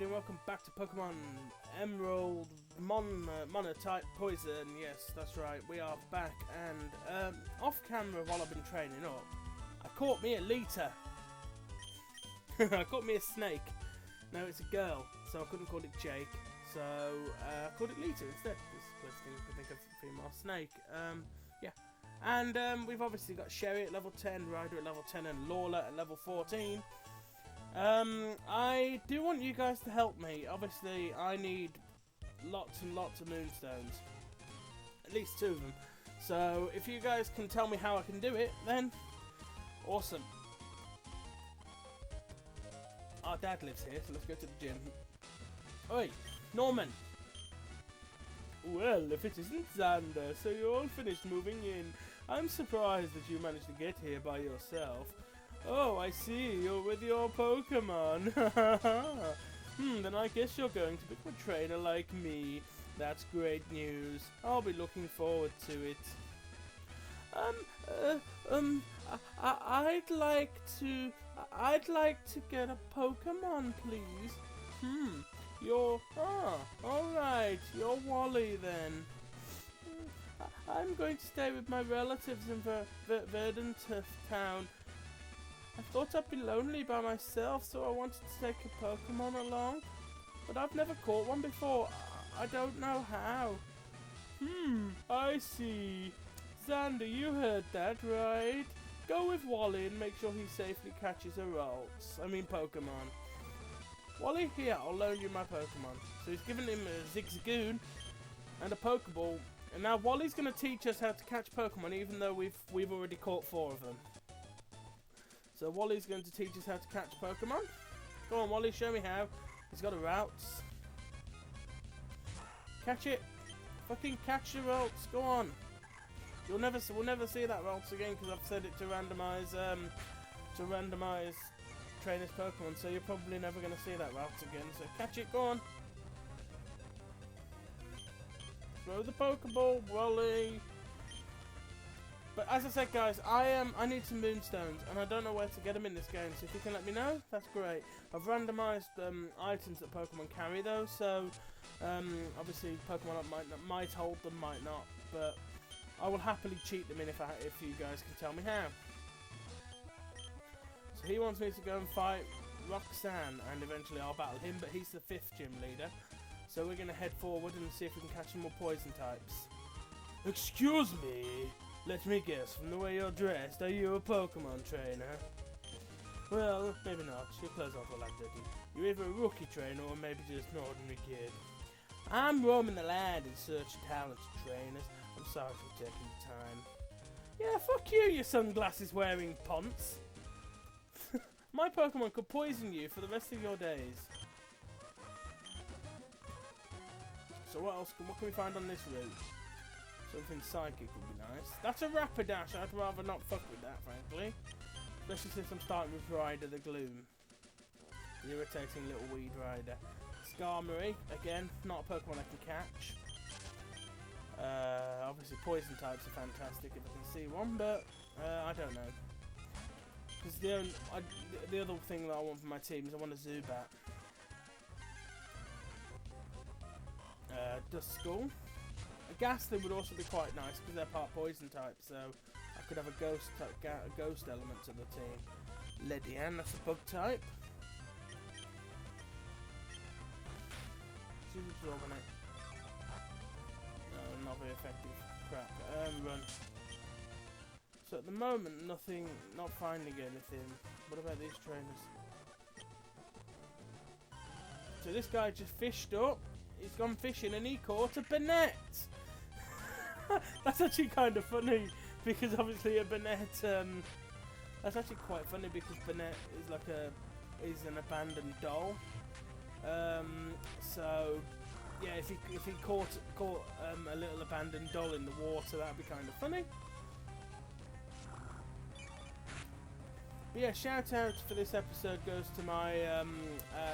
everybody, and welcome back to Pokemon Emerald Monotype Poison. Yes, that's right, we are back, and off camera while I've been training up, I caught me a Lita. I caught me a snake. No, it's a girl, so I couldn't call it Jake, so I called it Lita instead. It's the closest thing I could think of a female snake. Yeah. And we've obviously got Sherry at level 10, Ryder at level 10, and Lawler at level 14. I do want you guys to help me. Obviously, I need lots and lots of moonstones. At least 2 of them. So, if you guys can tell me how I can do it, then awesome. Our dad lives here, so let's go to the gym. Oi, Norman! Well, if it isn't Xander, so you're all finished moving in. I'm surprised that you managed to get here by yourself. Oh, I see, you're with your Pokemon. Then I guess you're going to become a trainer like me. That's great news. I'll be looking forward to it. I'd like to get a Pokemon, please. Alright, you're Wally then. I'm going to stay with my relatives in Verdantuf town. I thought I'd be lonely by myself, so I wanted to take a Pokemon along. But I've never caught one before. I don't know how. I see. Xander, you heard that, right? Go with Wally and make sure he safely catches a Pokemon. Wally, here, I'll loan you my Pokemon. So he's given him a Zigzagoon and a Pokeball. And now Wally's going to teach us how to catch Pokemon, even though we've already caught 4 of them. So Wally's going to teach us how to catch Pokemon. Go on, Wally, show me how. He's got a Routes. Catch it. Fucking catch your Routes. Go on. We'll never see that Routes again because I've said it to randomize trainers Pokemon. So you're probably never going to see that Routes again. So catch it. Go on. Throw the Pokeball, Wally. But as I said, guys, I need some moonstones, and I don't know where to get them in this game. So if you can let me know, that's great. I've randomised items that Pokemon carry, though. So obviously, Pokemon might hold them, might not. But I will happily cheat them in if you guys can tell me how. So he wants me to go and fight Roxanne, and eventually I'll battle him. But he's the 5th gym leader, so we're gonna head forward and see if we can catch some more poison types. Excuse me. Let me guess, from the way you're dressed, are you a Pokemon trainer? Well, maybe not. Your clothes aren't all that dirty. You're either a rookie trainer or maybe just an ordinary kid. I'm roaming the land in search of talented trainers. I'm sorry for taking the time. Yeah, fuck you, you sunglasses wearing ponce. My Pokemon could poison you for the rest of your days. So what can we find on this route? Something psychic would be nice. That's a Rapidash. I'd rather not fuck with that, frankly. Especially since I'm starting with Ryder the Gloom. The irritating little weed rider. Skarmory, again, not a Pokemon I can catch. Obviously poison types are fantastic if I can see one, but I don't know. Because the other thing that I want for my team is I want a Zubat. Duskull. A Ghastly would also be quite nice because they're part poison type, so I could have a ghost element to the team. Ledian, that's a bug type. Super absorbing it. No, not very effective. Crap. Run. So at the moment, not finding anything. What about these trainers? So this guy just fished up. He's gone fishing and he caught a Banette. That's actually kind of funny because obviously a Banette. That's actually quite funny because Banette is an abandoned doll. So yeah, if he caught a little abandoned doll in the water, that'd be kind of funny. But yeah, shout out for this episode goes to my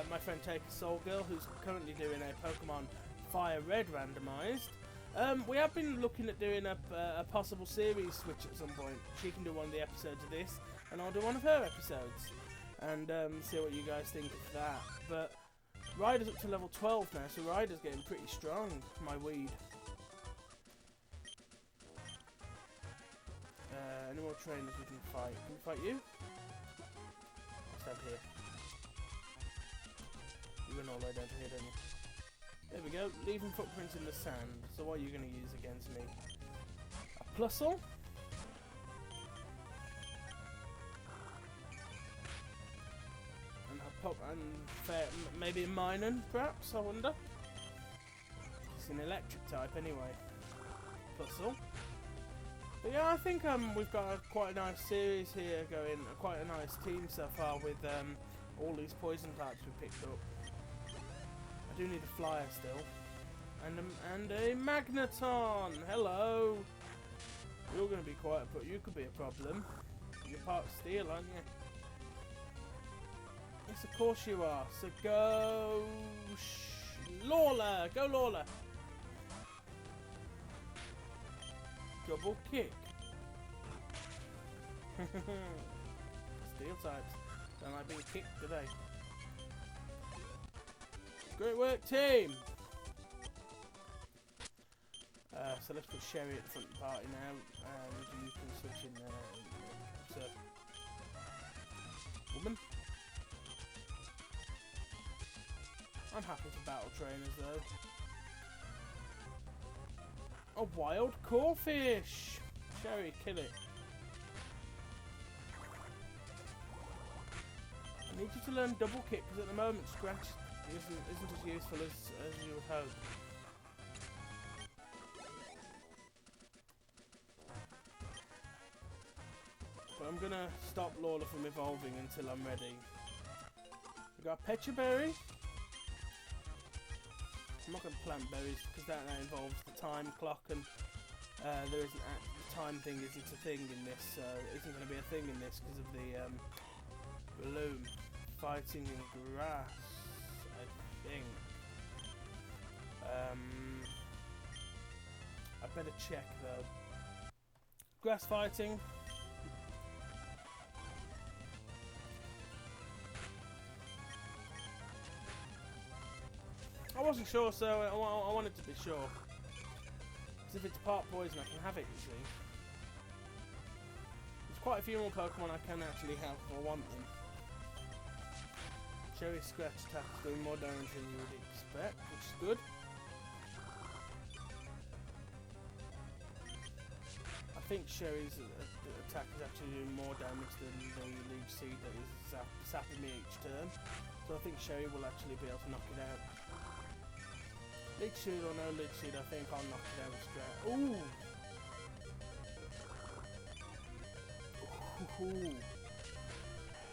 my friend Taker Soul Girl, who's currently doing a Pokemon Fire Red randomised. We have been looking at doing a possible series switch at some point. She can do one of the episodes of this, and I'll do one of her episodes, and see what you guys think of that. But Ryder's up to level 12 now, so Ryder's getting pretty strong, my weed. Any more trainers we can fight? Can we fight you? I'll stand here. You run all the way down to here, don't you? There we go, leaving footprints in the sand. So what are you going to use against me? A plusle? And maybe a Minun, perhaps, I wonder? It's an electric type anyway. Plusle. But yeah, I think we've got quite a nice series here going, quite a nice team so far with all these poison types we picked up. I do need a flyer still. And a Magneton! Hello! You're going to be quite you could be a problem. You're part steel, aren't you? Yes, of course you are. So go... Lawler! Go Lawler! Double kick. Steel types. Don't like being kicked today. Great work, team! So let's put Sherry at the front of the party now, and you can switch in there. So, woman. I'm happy for battle trainers though. A wild corfish! Sherry, kill it. I need you to learn double kick because at the moment Scratch isn't as useful as you would hope. But I'm gonna stop Lawler from evolving until I'm ready. We got Petra Berry. I'm not going to plant berries because that involves the time clock, and there isn't the time thing isn't a thing in this. Isn't going to be a thing in this because of the bloom. Fighting in grass, I think. I better check though. Grass fighting. I wasn't sure, so I wanted to be sure. Because if it's part poison, I can have it, you see. There's quite a few more Pokemon I can actually have if I want them. Cherry Scratch attack is doing more damage than you would expect, which is good. I think Sherry's attack is actually doing more damage than the Leech Seed that is zapping me each turn. So I think Sherry will actually be able to knock it out. Leech Seed or no Leech Seed, I think I'll knock it out straight. Ooh! Ooh!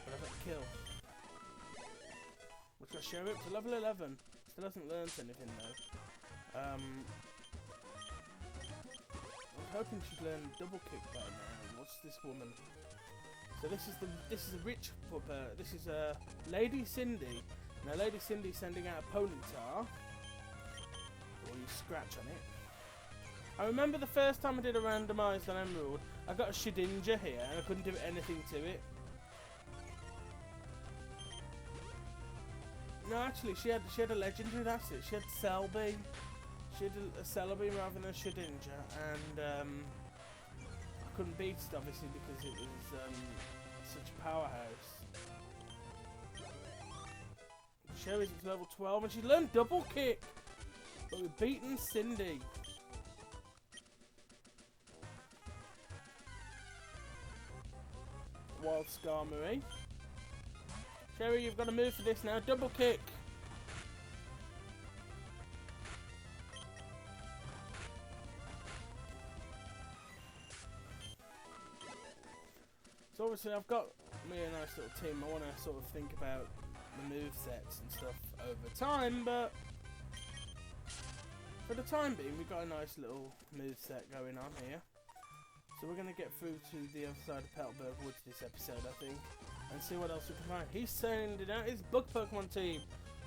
But I got a kill. Which got Sherry up to level 11. Still hasn't learnt anything though. I was hoping she'd learn double kick by now. What's this woman? So this is a rich puppet. This is Lady Cindy. Now Lady Cindy's sending out a Ponyta. Or you scratch on it. I remember the first time I did a randomised on Emerald, I got a Shedinja here and I couldn't do anything to it. No, actually, she had a legendary, that's it. She had Celebi. She had a Celebi rather than a Shedinja, and I couldn't beat it obviously because it was such a powerhouse. Sherry's at level 12 and she learned double kick! But we've beaten Cindy. Wild Skarmory. Sherry, you've got to move for this now. Double kick! So obviously I've got me a nice little team. I want to sort of think about the move sets and stuff over time, but for the time being we've got a nice little move set going on here. So we're going to get through to the other side of Petalburg Woods this episode, I think, and see what else we can find. He's sending out his Bug Pokemon team,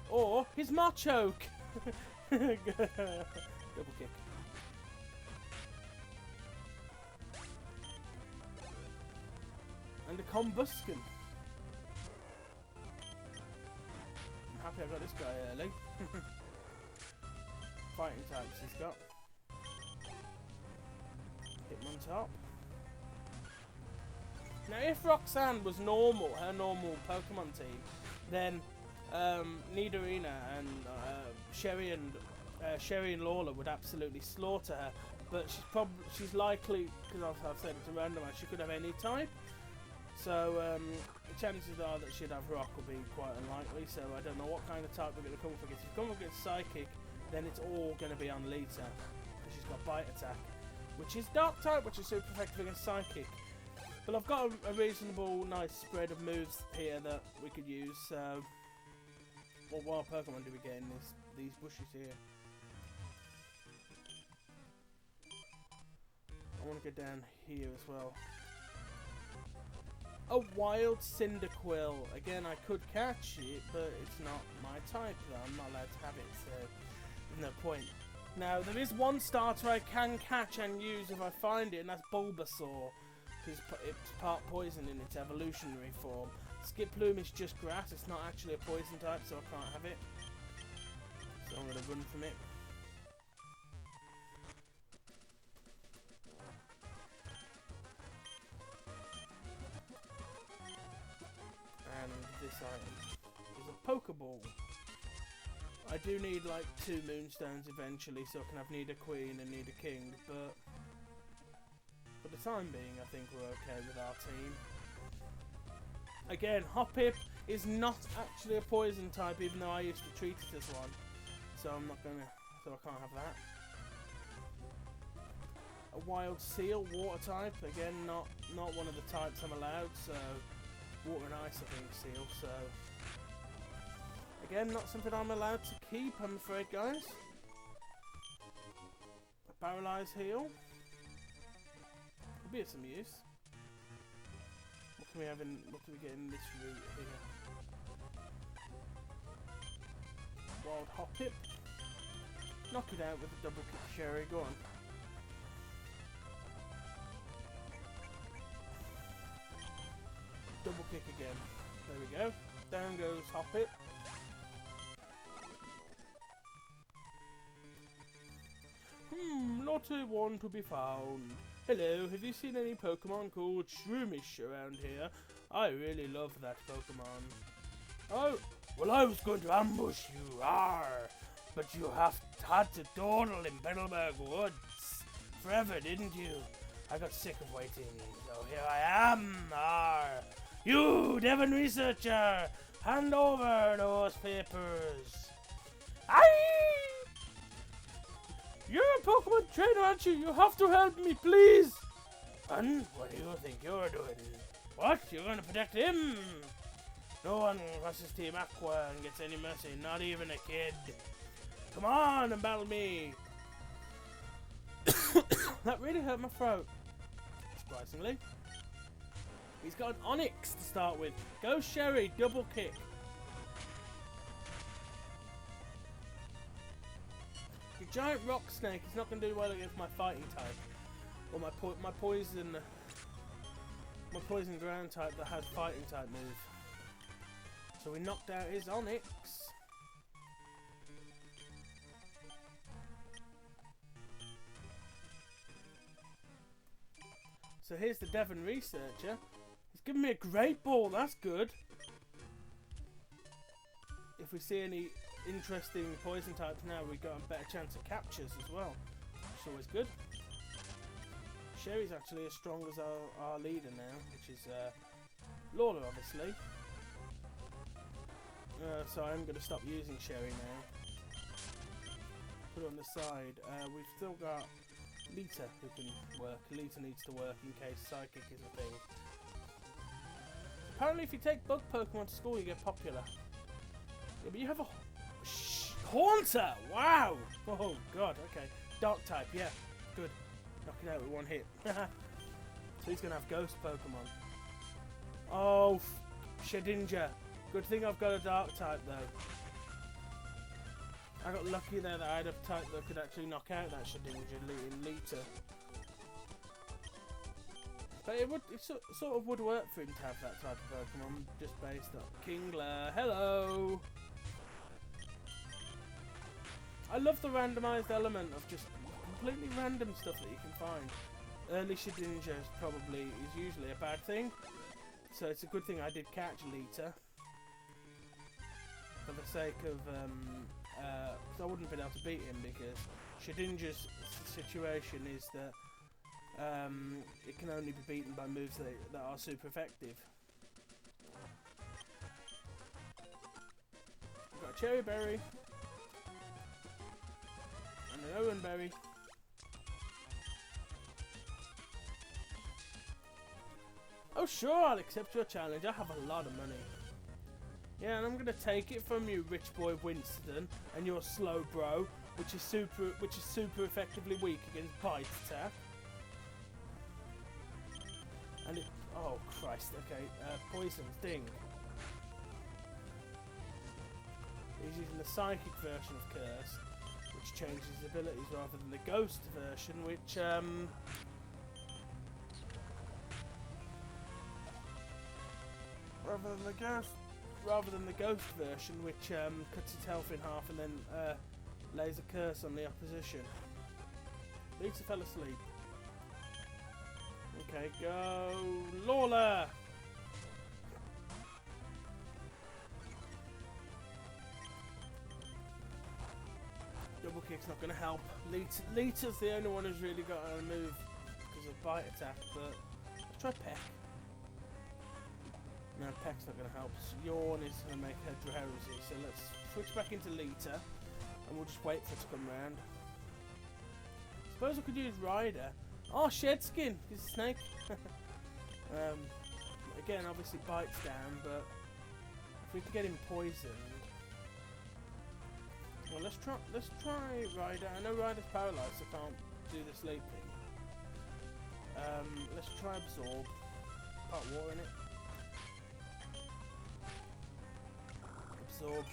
or his Machoke. Double kick. And a Combusken. I'm happy happy I got this guy early. Fighting types he's got. Hitmontop. Now if Roxanne was normal, her normal Pokemon team, then Nidorina and Sherry and Lawler would absolutely slaughter her. But she's likely, because I've said it's a randomizer, she could have any type. So the chances are that she'd have Rock will be quite unlikely. So I don't know what kind of type we're going to come up against. If we come up against Psychic, then it's all going to be on Lita, because she's got Bite Attack, which is Dark type, which is super effective against Psychic. But I've got a reasonable, nice spread of moves here that we could use. So, what wild Pokemon do we get in these bushes here? I want to go down here as well. A wild Cyndaquil. Again, I could catch it, but it's not my type. I'm not allowed to have it, so there's no point. Now, there is one starter I can catch and use if I find it, and that's Bulbasaur. Because it's part poison in its evolutionary form. Skiploom is just grass. It's not actually a poison type, so I can't have it. So I'm going to run from it. And this item is a Pokeball. I do need like 2 Moonstones eventually, so I can have Nidoqueen and Nidoking, but for the time being I think we're okay with our team. Again, Hoppip is not actually a poison type, even though I used to treat it as one, so I'm not gonna, so I can't have that. A Wild Seal, water type, again not one of the types I'm allowed, so water and ice I think Seal, so again not something I'm allowed to keep, I'm afraid, guys. A Paralyze Heal could be of some use. What can we have in, what can we get in this route here? Wild Hoppip. Knock it out with a double kick Sherry, go on. Double kick again. There we go. Down goes Hoppip. Not a one to be found. Hello, have you seen any Pokemon called Shroomish around here? I really love that Pokemon. Oh, well I was going to ambush you, but you had to dawdle in Biddleberg Woods forever, didn't you? I got sick of waiting, so here I am, You, Devon researcher, hand over those papers. Aye! You're a Pokemon trainer, aren't you? You have to help me, please! And what do you think you're doing? What? You're going to protect him? No one crosses Team Aqua and gets any mercy, not even a kid. Come on and battle me! That really hurt my throat. Surprisingly. He's got an Onyx to start with. Go Sherry, double kick. The giant rock snake is not going to do well against my fighting type. Or my poison ground type that has fighting type move. So we knocked out his Onyx. So here's the Devon researcher. He's giving me a great ball, that's good. If we see any interesting poison types now, we've got a better chance of captures as well. It's always good. Sherry's actually as strong as our leader now, which is Lawler, obviously. So I'm going to stop using Sherry now. Put it on the side. We've still got Lita who can work. Lita needs to work in case Psychic is a thing. Apparently if you take bug Pokemon to school you get popular. Yeah, but you have a Haunter! Wow! Oh god, okay. Dark type, yeah. Good. Knock it out with one hit. So he's going to have Ghost Pokemon. Oh, Shedinja. Good thing I've got a Dark type though. I got lucky there that I had a type that could actually knock out that Shedinja in Lita. But it sort of would work for him to have that type of Pokemon, just based on Kingler. Hello! I love the randomised element of just completely random stuff that you can find. Early Shedinja probably is usually a bad thing, so it's a good thing I did catch Lita. For the sake of, because I wouldn't have been able to beat him, because Shedinja's situation is that it can only be beaten by moves that are super effective. I've got a Cherry Berry. And an Owen Berry. Oh sure, I'll accept your challenge. I have a lot of money. Yeah, and I'm gonna take it from you, rich boy Winston, and your slow bro, which is super effectively weak against bite attack. And it, oh Christ, okay, poison sting. He's using the psychic version of Curse, which changes his abilities rather than the ghost version, which rather than the ghost version, which cuts its health in half and then lays a curse on the opposition. Lisa fell asleep. Okay, go Lawler! Double kick's not going to help. Lita's the only one who's really got a move because of bite attack, but let's try Peck. No, Peck's not going to help. Yawn is going to make her drowsy, so let's switch back into Lita and we'll just wait for it to come round. Suppose I could use Ryder. Oh, Shedskin! He's a snake. Again, obviously bites down, but if we can get him poisoned. Well, let's try Ryder. I know Ryder's paralysed, so can't do the sleeping. Let's try Absorb. Pot water in it. Absorb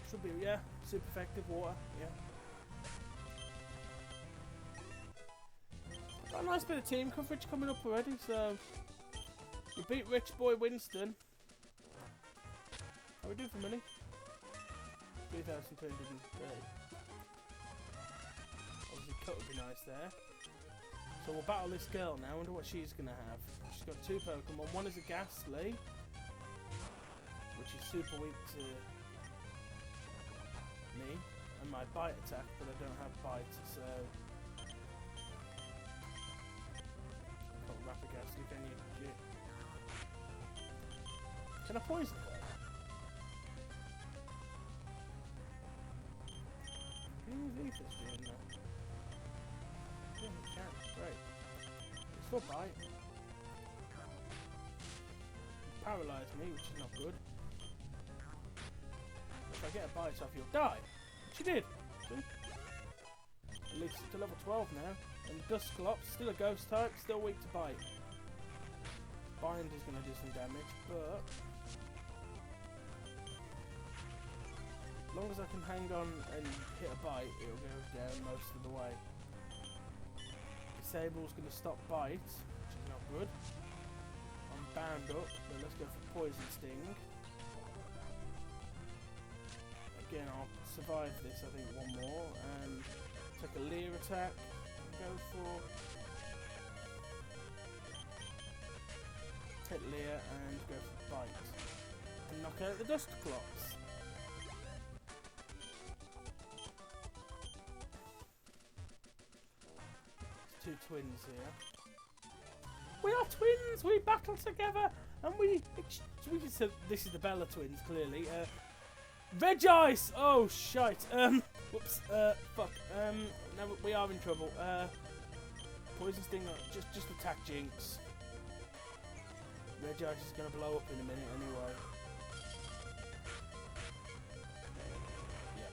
should be, yeah, super effective water, yeah. Got a nice bit of team coverage coming up already, so we beat Rich Boy Winston. How we do for money? 3,230. Obviously cut would be nice there. So we'll battle this girl now. I wonder what she's gonna have. She's got two Pokemon. One is a Ghastly, which is super weak to me and my bite attack, but I don't have bite, so can't wrap a Ghastly, can you? Shit. Can I poison her? Leave this doing that. Yeah, you can. Great. It's still bite. Paralyze me, which is not good. If I get a bite off, you'll die. She did. See? At least it's to level 12 now. And Dusclops, still a ghost type, still weak to bite. Bind is going to do some damage, but as long as I can hang on and hit a bite, it'll go down most of the way. Disable's going to stop bite, which is not good. I'm bound up, so let's go for Poison Sting. Again, I'll survive this, I think, one more, and take a Leer attack, and go for... hit Leer and go for bite. And knock out the Dusclops. Two twins here. We are twins! We battle together! And we can say this is the Bella twins, clearly. Veg Ice! Oh, shite. Whoops. Fuck. Now we are in trouble. Poison Sting, just attack Jinx. Veg Ice is going to blow up in a minute anyway. Yeah.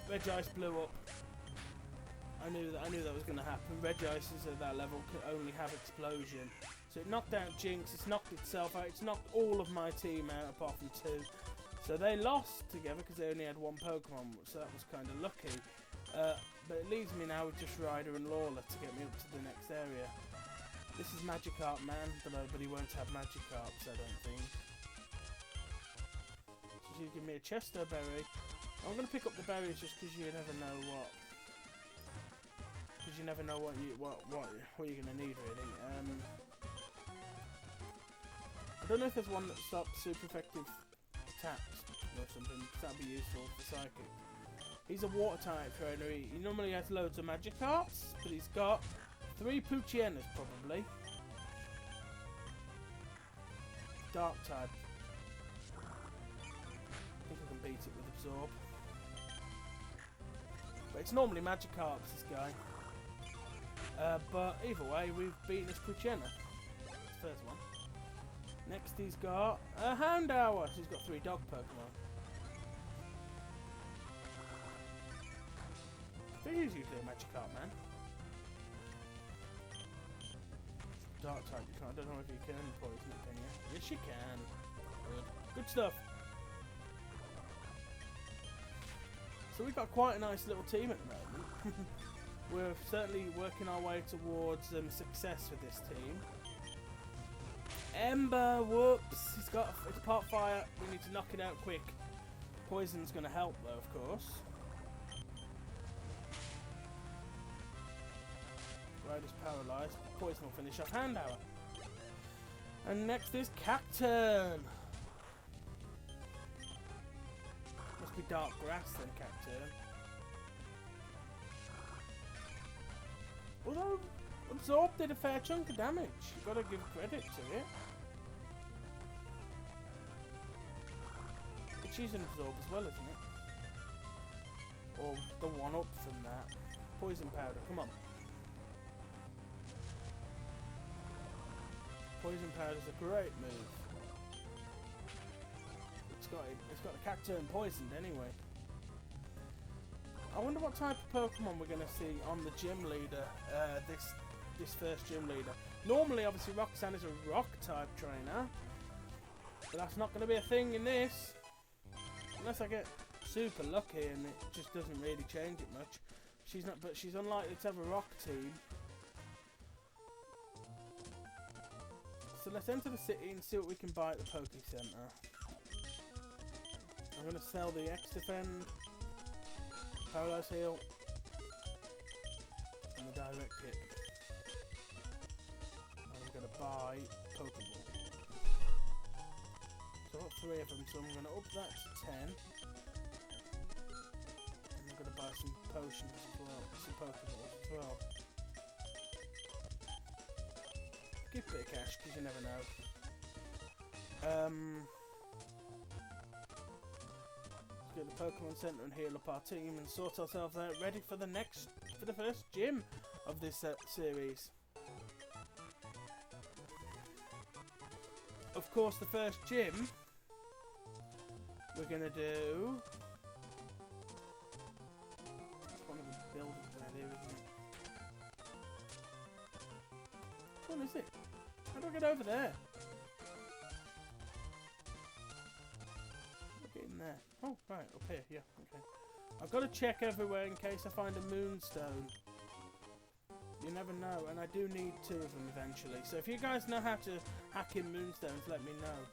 Veg Ice blew up. I knew that was going to happen. Red Ices at that level could only have Explosion. So it knocked out Jinx, it's knocked itself out, it's knocked all of my team out apart from two. So they lost together because they only had one Pokemon, so that was kind of lucky. But it leaves me now with just Ryder and Lawler to get me up to the next area. This is Magikarp Man, but he won't have Magikarps, I don't think. So you give me a Chesto Berry. I'm gonna pick up the berries just because you never know what. Because you never know what you're gonna need really. I don't know if there's one that stops super effective attacks or something. That'd be useful for Psychic. He's a water type trainer. He normally has loads of Magikarps, but he's got 3 Poochyenners probably. Dark type. I think I can beat it with Absorb. But it's normally Magikarps, this guy. But either way, we've beaten his Poochyena. That's the first one. Next he's got a Houndour. So he's got 3 dog Pokemon. I think he's usually a Magikarp, man. Dark type, you can't. I don't know if you can poison it, can you? Yes, you can. Good. Good stuff. So we've got quite a nice little team at the moment. We're certainly working our way towards success with this team. Ember, whoops! It's part fire. We need to knock it out quick. Poison's going to help though, of course. Rider's paralysed. Poison will finish off Houndour. And next is Cacturn. Must be dark grass then, Cacturn. Although Absorb did a fair chunk of damage. You've got to give credit to it. It's using Absorb as well, isn't it? Or the one up from that. Poison powder, come on. Poison powder's a great move. It's got a Cacturn poisoned anyway. I wonder what type of Pokemon we're going to see on the gym leader, this first gym leader. Normally, obviously, Roxanne is a rock type trainer, but that's not going to be a thing in this, unless I get super lucky and it just doesn't really change it much. But she's unlikely to have a rock team. So let's enter the city and see what we can buy at the Poke Center. I'm going to sell the X-Defend, Paralyze Heal, and the Direct Hit. I'm going to buy Pokeball. So I've got 3 of them, so I'm going to up that to 10. And I'm going to buy some potions as well, some Pokeballs as well. Give a bit of cash, because you never know. Let's go to the Pokemon Center and heal up our team and sort ourselves out ready for the first gym of this series. Of course, the first gym we're gonna do. It's one of the buildings around here, isn't it? Which one is it? How do I get over there? Get in there. Oh, right, up here. Yeah, okay. I've got to check everywhere in case I find a moonstone. You never know, and I do need 2 of them eventually. So if you guys know how to hack in moonstones, let me know.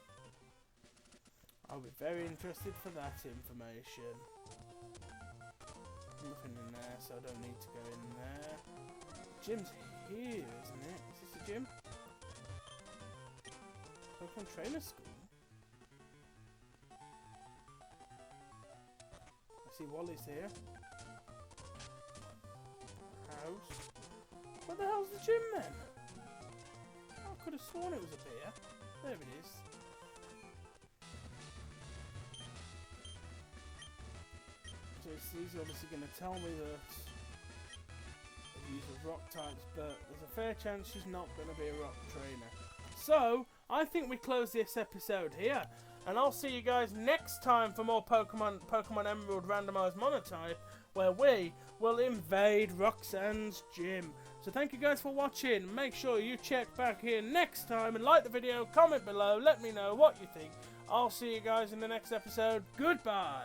I'll be very interested for that information. Nothing in there, so I don't need to go in there. Gym's here, isn't it? Is this a gym? Pokemon Trainer School? I see Wally's here. House. Where the hell's the gym then? I could have sworn it was up here. There it is. So he's obviously going to tell me that these are rock types, but there's a fair chance she's not going to be a rock trainer. So, I think we close this episode here. And I'll see you guys next time for more Pokemon Emerald Randomized Monotype, where we will invade Roxanne's gym. So thank you guys for watching. Make sure you check back here next time and like the video, comment below, let me know what you think. I'll see you guys in the next episode. Goodbye.